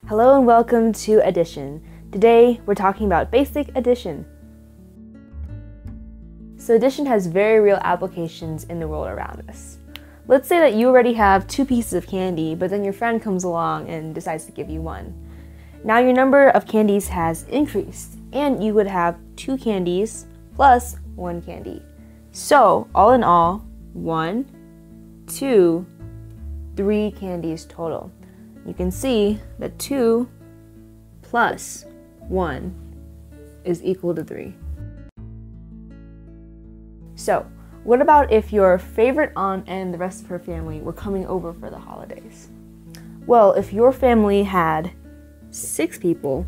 Hello and welcome to Addition. Today we're talking about basic addition. So addition has very real applications in the world around us. Let's say that you already have 2 pieces of candy, but then your friend comes along and decides to give you 1. Now your number of candies has increased, and you would have 2 candies plus 1 candy. So all in all, 1, 2, 3 candies total. You can see that 2 plus 1 is equal to 3. So, what about if your favorite aunt and the rest of her family were coming over for the holidays? Well, if your family had 6 people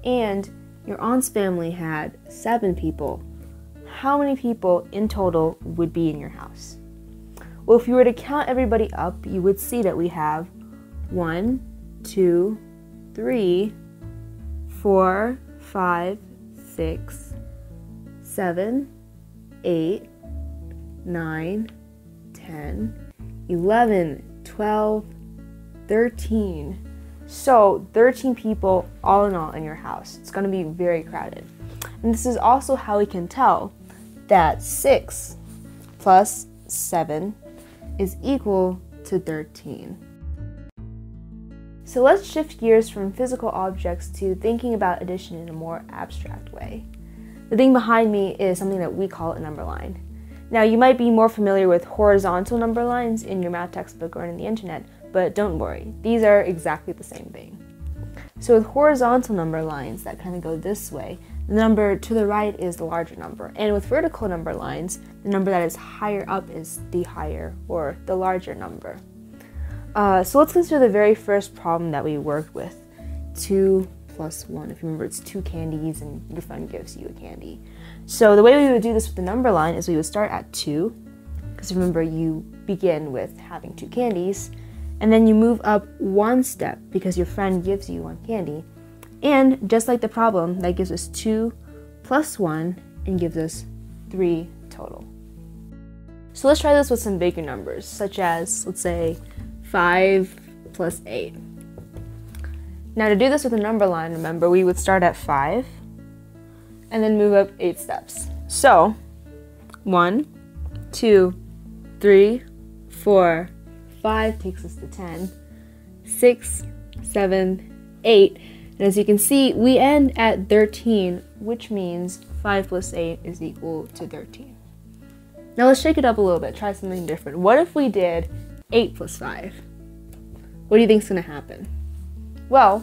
and your aunt's family had 7 people, how many people in total would be in your house? Well, if you were to count everybody up, you would see that we have 1, 2, 3, 4, 5, 6, 7, 8, 9, 10, 11, 12, 13. So 13 people all in all in your house. It's going to be very crowded. And this is also how we can tell that 6 plus 7 is equal to 13. So let's shift gears from physical objects to thinking about addition in a more abstract way. The thing behind me is something that we call a number line. Now you might be more familiar with horizontal number lines in your math textbook or on the internet, but don't worry, these are exactly the same thing. So with horizontal number lines that kind of go this way, the number to the right is the larger number. And with vertical number lines, the number that is higher up is the higher or the larger number. So let's consider the very first problem that we worked with, 2 plus 1. If you remember, it's 2 candies and your friend gives you a candy. So the way we would do this with the number line is we would start at 2, because remember you begin with having 2 candies, and then you move up 1 step because your friend gives you 1 candy. And just like the problem, that gives us 2 plus 1 and gives us 3 total. So let's try this with some bigger numbers, such as, let's say, 5 plus 8. Now to do this with a number line, remember, we would start at 5 and then move up 8 steps. So 1, 2, 3, 4, 5 takes us to 10, 6, 7, 8, and as you can see, we end at 13, which means 5 plus 8 is equal to 13. Now let's shake it up a little bit, try something different. What if we did 8 plus 5? What do you think is going to happen? Well,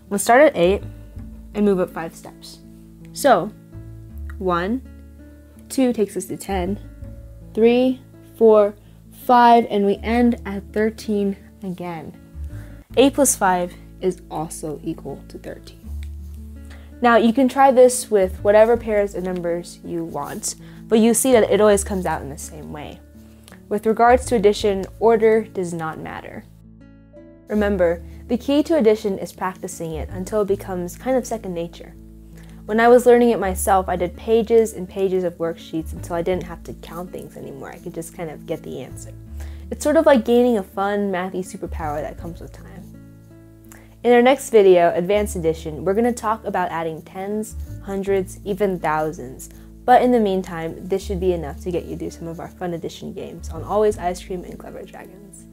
we'll start at 8 and move up 5 steps. So 1, 2 takes us to 10, 3, 4, 5, and we end at 13 again. 8 plus 5 is also equal to 13. Now you can try this with whatever pairs of numbers you want, but you see that it always comes out in the same way. With regards to addition, order does not matter. Remember, the key to addition is practicing it until it becomes kind of second nature. When I was learning it myself, I did pages and pages of worksheets until I didn't have to count things anymore. I could just kind of get the answer. It's sort of like gaining a fun, mathy superpower that comes with time. In our next video, Advanced Addition, we're going to talk about adding tens, hundreds, even thousands. But in the meantime, this should be enough to get you through some of our fun addition games on Always Ice Cream and Clever Dragons.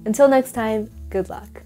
Until next time, good luck.